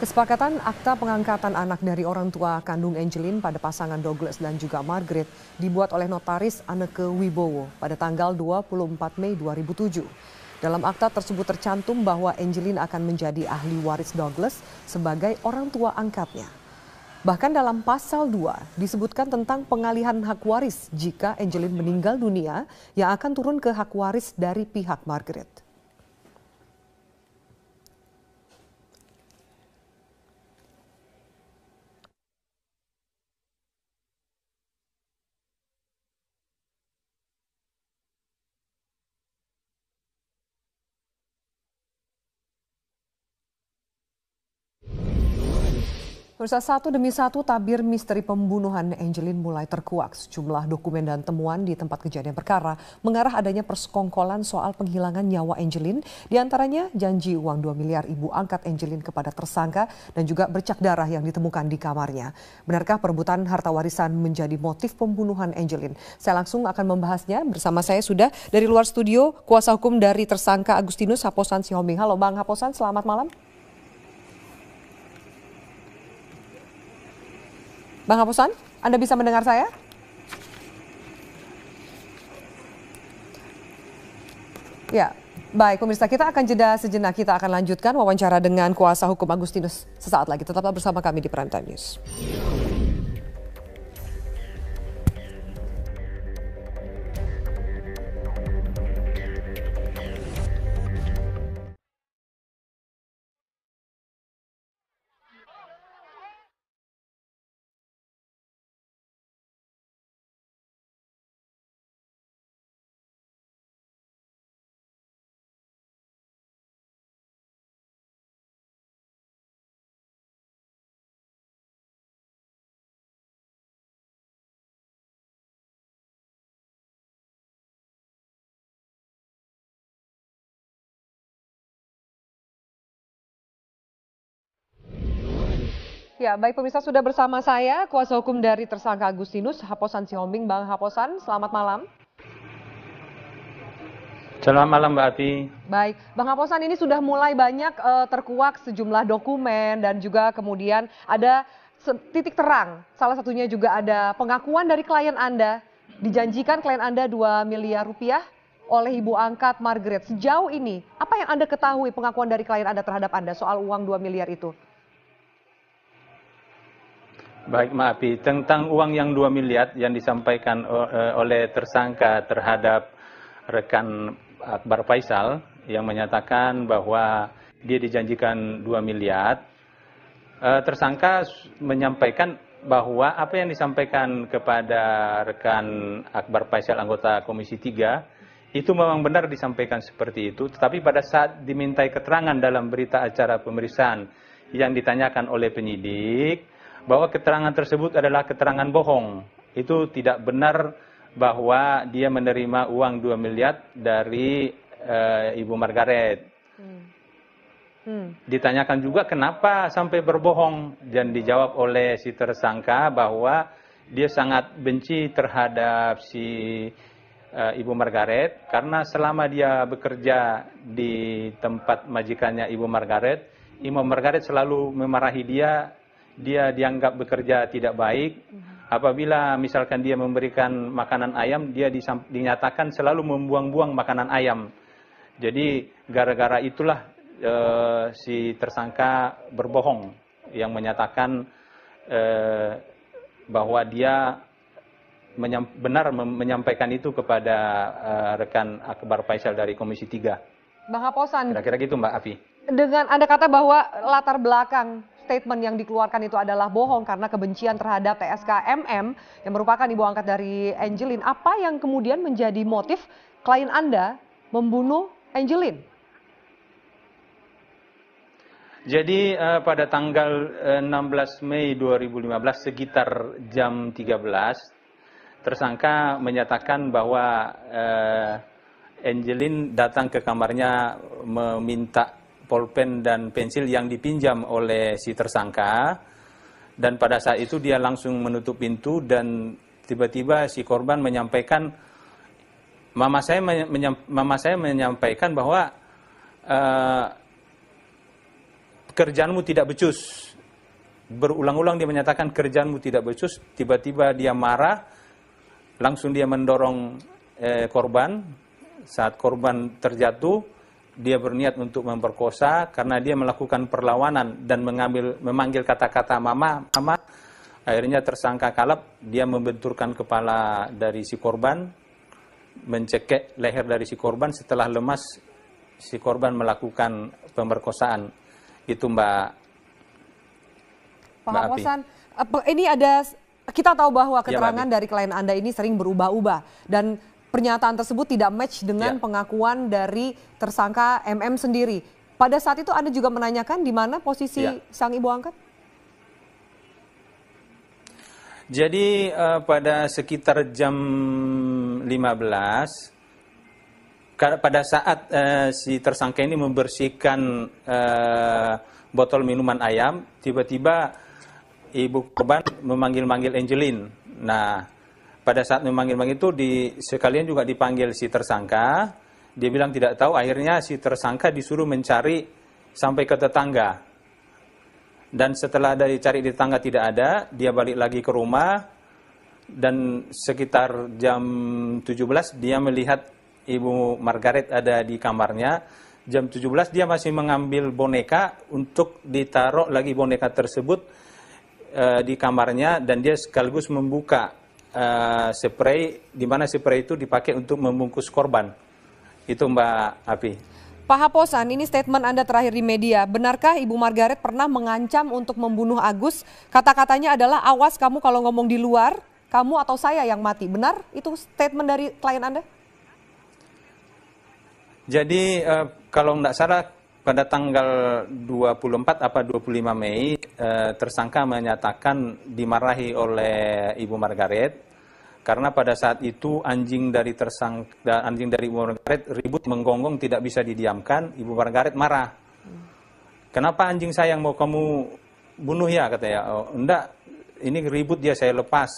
Kesepakatan akta pengangkatan anak dari orang tua kandung Angelin pada pasangan Douglas dan juga Margaret dibuat oleh notaris Anneke Wibowo pada tanggal 24 Mei 2007. Dalam akta tersebut tercantum bahwa Angelin akan menjadi ahli waris Douglas sebagai orang tua angkatnya. Bahkan dalam pasal 2 disebutkan tentang pengalihan hak waris jika Angelin meninggal dunia yang akan turun ke hak waris dari pihak Margaret. Pemirsa, satu demi satu tabir misteri pembunuhan Angelin mulai terkuak. Sejumlah dokumen dan temuan di tempat kejadian perkara mengarah adanya persekongkolan soal penghilangan nyawa Angelin. Di antaranya janji uang 2 miliar ibu angkat Angelin kepada tersangka dan juga bercak darah yang ditemukan di kamarnya. Benarkah perebutan harta warisan menjadi motif pembunuhan Angelin? Saya langsung akan membahasnya. Bersama saya sudah dari luar studio kuasa hukum dari tersangka Agustinus, Haposan Sihombing. Halo Bang Haposan, selamat malam. Bang Haposan, Anda bisa mendengar saya? Ya, baik pemirsa, kita akan jeda sejenak. Kita akan lanjutkan wawancara dengan kuasa hukum Agustinus sesaat lagi. Tetaplah bersama kami di Prime Time News. Ya, baik pemirsa, sudah bersama saya kuasa hukum dari tersangka Agustinus, Haposan Sihombing. Bang Haposan, selamat malam. Selamat malam Mbak Afi. Baik, Bang Haposan, ini sudah mulai banyak terkuak sejumlah dokumen dan juga kemudian ada titik terang. Salah satunya juga ada pengakuan dari klien Anda. Dijanjikan klien Anda 2 miliar rupiah oleh ibu angkat Margaret. Sejauh ini, apa yang Anda ketahui pengakuan dari klien Anda terhadap Anda soal uang 2 miliar itu? Baik Mbak Afi, tentang uang yang 2 miliar yang disampaikan oleh tersangka terhadap rekan Akbar Faisal yang menyatakan bahwa dia dijanjikan 2 miliar, tersangka menyampaikan bahwa apa yang disampaikan kepada rekan Akbar Faisal anggota Komisi 3 itu memang benar disampaikan seperti itu, tetapi pada saat dimintai keterangan dalam berita acara pemeriksaan yang ditanyakan oleh penyidik bahwa keterangan tersebut adalah keterangan bohong. Itu tidak benar bahwa dia menerima uang 2 miliar dari Ibu Margaret. Ditanyakan juga kenapa sampai berbohong, dan dijawab oleh si tersangka bahwa dia sangat benci terhadap si Ibu Margaret karena selama dia bekerja di tempat majikannya Ibu Margaret, Ibu Margaret selalu memarahi dia dianggap bekerja tidak baik. Apabila misalkan dia memberikan makanan ayam, dia dinyatakan selalu membuang-buang makanan ayam. Jadi gara-gara itulah si tersangka berbohong yang menyatakan bahwa dia benar menyampaikan itu kepada rekan Akbar Faisal dari Komisi 3. Bang Haposan, Kira-kira gitu Mbak Afi. Dengan Anda kata bahwa latar belakang statement yang dikeluarkan itu adalah bohong karena kebencian terhadap TSK-MM yang merupakan ibu angkat dari Angelin. Apa yang kemudian menjadi motif klien Anda membunuh Angelin? Jadi pada tanggal 16 Mei 2015 sekitar jam 13, tersangka menyatakan bahwa Angelin datang ke kamarnya meminta pulpen dan pensil yang dipinjam oleh si tersangka, dan pada saat itu dia langsung menutup pintu dan tiba-tiba si korban menyampaikan, mama saya menyampaikan bahwa kerjaanmu tidak becus. Berulang-ulang dia menyatakan kerjaanmu tidak becus, tiba-tiba dia marah, langsung dia mendorong korban. Saat korban terjatuh, dia berniat untuk memperkosa karena dia melakukan perlawanan dan memanggil kata-kata mama, mama. Akhirnya tersangka kalap, dia membenturkan kepala dari si korban, mencekik leher dari si korban. Setelah lemas, si korban melakukan pemerkosaan. Itu Mbak Pak Haposan, ini ada, kita tahu bahwa keterangan ya, dari klien Anda ini sering berubah-ubah dan pernyataan tersebut tidak match dengan pengakuan dari tersangka MM sendiri. Pada saat itu Anda juga menanyakan di mana posisi sang ibu angkat? Jadi pada sekitar jam 15, pada saat si tersangka ini membersihkan botol minuman ayam, tiba-tiba ibu korban memanggil-manggil Angelin. Nah, pada saat memanggil-manggil itu sekalian juga dipanggil si tersangka. Dia bilang tidak tahu, akhirnya si tersangka disuruh mencari sampai ke tetangga. Dan setelah dari cari di tetangga tidak ada, dia balik lagi ke rumah. Dan sekitar jam 17 dia melihat Ibu Margaret ada di kamarnya. Jam 17 dia masih mengambil boneka untuk ditaruh lagi boneka tersebut di kamarnya, dan dia sekaligus membuka spray, di mana spray itu dipakai untuk membungkus korban. Itu Mbak Api. Pak Haposan, ini statement Anda terakhir di media. Benarkah Ibu Margaret pernah mengancam untuk membunuh Agus? Kata-katanya adalah, awas kamu kalau ngomong di luar, kamu atau saya yang mati. Benar itu statement dari klien Anda? Jadi kalau tidak salah pada tanggal 24 apa 25 Mei tersangka menyatakan dimarahi oleh Ibu Margaret karena pada saat itu anjing dari Ibu Margaret ribut menggonggong tidak bisa didiamkan. Ibu Margaret marah. Kenapa anjing saya yang mau kamu bunuh ya, katanya. Oh, enggak, ini ribut dia, saya lepas.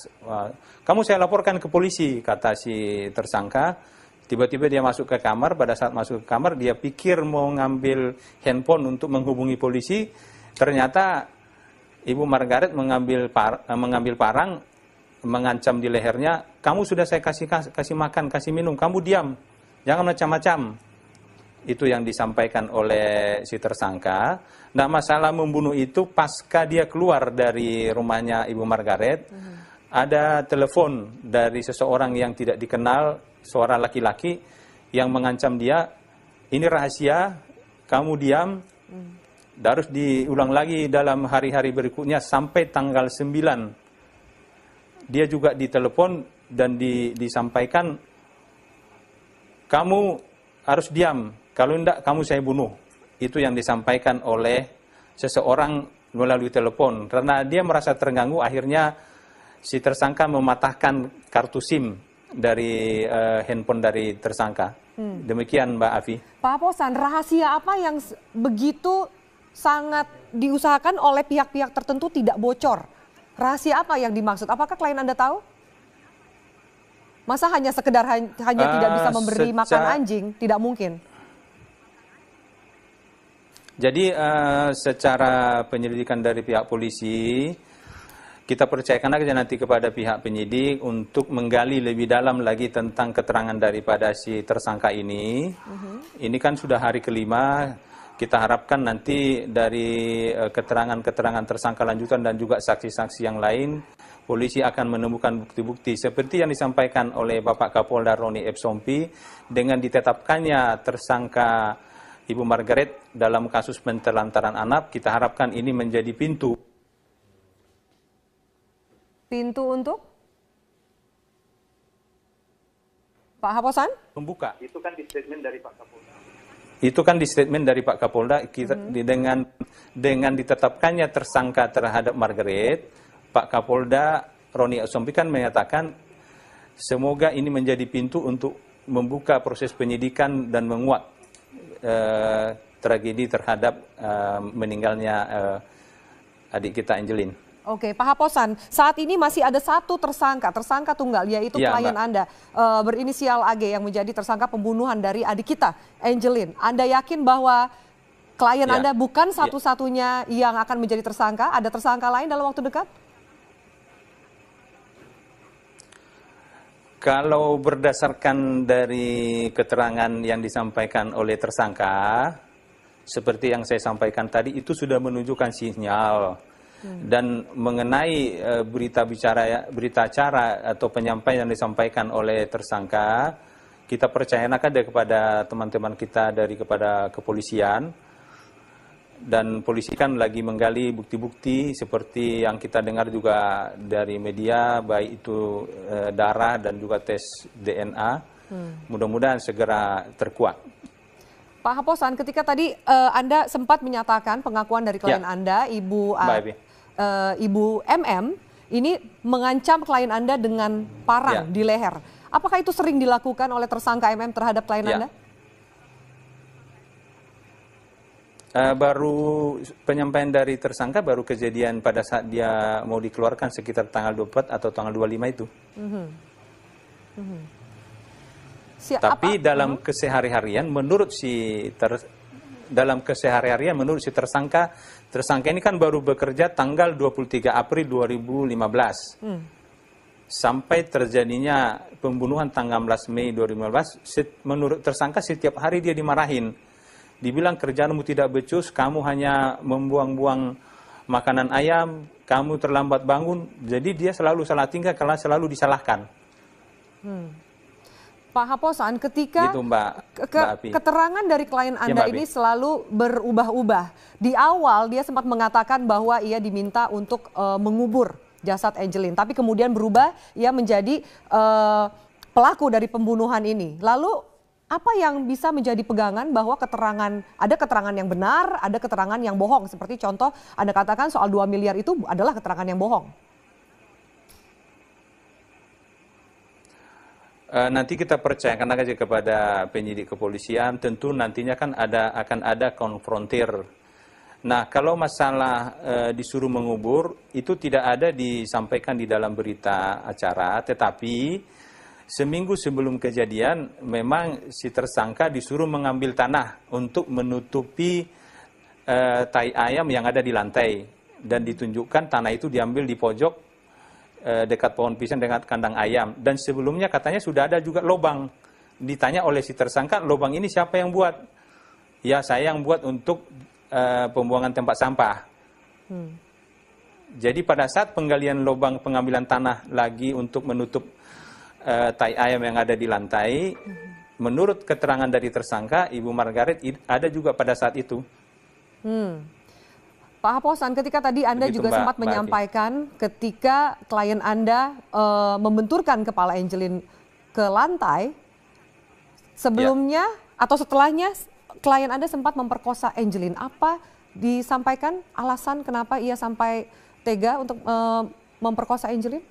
Kamu saya laporkan ke polisi, kata si tersangka. Tiba-tiba dia masuk ke kamar. Pada saat masuk ke kamar, dia pikir mau ngambil handphone untuk menghubungi polisi. Ternyata Ibu Margaret mengambil parang, mengancam di lehernya. Kamu sudah saya kasih makan, kasih minum, kamu diam, jangan macam-macam. Itu yang disampaikan oleh si tersangka. Nah, masalah membunuh itu pasca dia keluar dari rumahnya Ibu Margaret, ada telepon dari seseorang yang tidak dikenal, seorang laki-laki yang mengancam dia, ini rahasia, kamu diam, harus diulang lagi dalam hari-hari berikutnya sampai tanggal 9. Dia juga ditelepon dan disampaikan, kamu harus diam, kalau tidak kamu saya bunuh. Itu yang disampaikan oleh seseorang melalui telepon. Karena dia merasa terganggu, akhirnya si tersangka mematahkan kartu SIM dari handphone dari tersangka. Demikian Mbak Afi. Pak Haposan, rahasia apa yang begitu sangat diusahakan oleh pihak-pihak tertentu tidak bocor? Rahasia apa yang dimaksud? Apakah klien Anda tahu? Masa hanya sekedar hanya tidak bisa memberi makan anjing? Tidak mungkin. Jadi secara penyelidikan dari pihak polisi, kita percayakan aja nanti kepada pihak penyidik untuk menggali lebih dalam lagi tentang keterangan daripada si tersangka ini. Ini kan sudah hari kelima, kita harapkan nanti dari keterangan-keterangan tersangka lanjutan dan juga saksi-saksi yang lain, polisi akan menemukan bukti-bukti seperti yang disampaikan oleh Bapak Kapolda Roni F. Sompi dengan ditetapkannya tersangka Ibu Margaret dalam kasus penelantaran anak. Kita harapkan ini menjadi pintu. Pintu untuk? Pak Haposan? Membuka. Itu kan di statement dari Pak Kapolda. Itu kan di statement dari Pak Kapolda, kita, dengan ditetapkannya tersangka terhadap Margaret, Pak Kapolda Roni Sompi kan menyatakan semoga ini menjadi pintu untuk membuka proses penyidikan dan menguak tragedi terhadap meninggalnya adik kita Angelin. Oke, Pak Haposan, saat ini masih ada satu tersangka tunggal, yaitu klien Anda berinisial AG yang menjadi tersangka pembunuhan dari adik kita, Angelin. Anda yakin bahwa klien Ya. Anda bukan Ya. satu-satunya yang akan menjadi tersangka? Ada tersangka lain dalam waktu dekat? Kalau berdasarkan dari keterangan yang disampaikan oleh tersangka, seperti yang saya sampaikan tadi, itu sudah menunjukkan sinyal. Dan mengenai berita acara atau penyampaian yang disampaikan oleh tersangka, kita percayakan kepada teman-teman kita kepada kepolisian. Dan polisi kan lagi menggali bukti-bukti seperti yang kita dengar juga dari media, baik itu darah dan juga tes DNA. Mudah-mudahan segera terkuak. Pak Haposan, ketika tadi Anda sempat menyatakan pengakuan dari klien Anda, Ibu MM, ini mengancam klien Anda dengan parang di leher. Apakah itu sering dilakukan oleh tersangka MM terhadap klien Anda? Baru penyampaian dari tersangka baru kejadian pada saat dia mau dikeluarkan sekitar tanggal 24 atau tanggal 25 itu. Tapi dalam kesehari-harian menurut si tersangka ini kan baru bekerja tanggal 23 April 2015. Sampai terjadinya pembunuhan tanggal 16 Mei 2015, menurut tersangka setiap hari dia dimarahin. Dibilang kerjaanmu tidak becus, kamu hanya membuang-buang makanan ayam, kamu terlambat bangun. Jadi dia selalu salah tingkah karena selalu disalahkan. Pak Haposan, ketika gitu, Mbak Api. Keterangan dari klien Anda ini selalu berubah-ubah. Di awal dia sempat mengatakan bahwa ia diminta untuk mengubur jasad Angelin. Tapi kemudian berubah, ia menjadi pelaku dari pembunuhan ini. Lalu apa yang bisa menjadi pegangan bahwa ada keterangan yang benar, ada keterangan yang bohong? Seperti contoh Anda katakan soal 2 miliar itu adalah keterangan yang bohong. Nanti kita percayakan aja kepada penyidik kepolisian, tentu nantinya kan akan ada konfrontir. Nah, kalau masalah disuruh mengubur, itu tidak ada disampaikan di dalam berita acara, tetapi seminggu sebelum kejadian, memang si tersangka disuruh mengambil tanah untuk menutupi tai ayam yang ada di lantai. Dan ditunjukkan tanah itu diambil di pojok dekat pohon pisang dekat kandang ayam. Dan sebelumnya katanya sudah ada juga lubang. Ditanya oleh si tersangka, lubang ini siapa yang buat? Ya, saya yang buat untuk pembuangan tempat sampah. Jadi pada saat penggalian lubang pengambilan tanah lagi untuk menutup tai ayam yang ada di lantai, menurut keterangan dari tersangka, Ibu Margaret ada juga pada saat itu. Pak Haposan, ketika tadi Anda juga sempat menyampaikan ketika klien Anda membenturkan kepala Angelin ke lantai, sebelumnya atau setelahnya klien Anda sempat memperkosa Angelin. Apa disampaikan alasan kenapa ia sampai tega untuk memperkosa Angelin?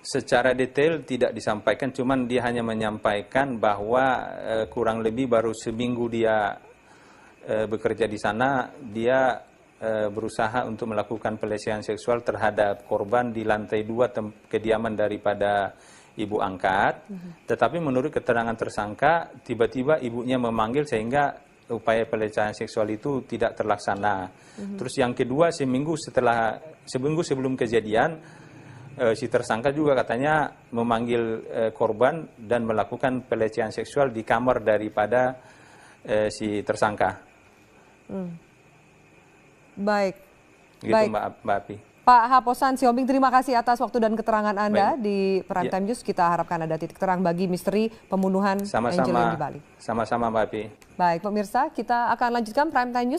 Secara detail tidak disampaikan, cuman dia hanya menyampaikan bahwa kurang lebih baru seminggu dia bekerja di sana, dia berusaha untuk melakukan pelecehan seksual terhadap korban di lantai 2 kediaman daripada ibu angkat. Tetapi menurut keterangan tersangka, tiba-tiba ibunya memanggil sehingga upaya pelecehan seksual itu tidak terlaksana. Terus yang kedua, seminggu sebelum kejadian, si tersangka juga katanya memanggil korban dan melakukan pelecehan seksual di kamar daripada si tersangka. Baik. Gitu, Baik. Mbak Api. Pak Haposan Siombing, terima kasih atas waktu dan keterangan Anda di Prime Time News. Kita harapkan ada titik terang bagi misteri pembunuhan Angelin di Bali. Sama-sama, Mbak Api. Baik, pemirsa, kita akan lanjutkan Prime Time News.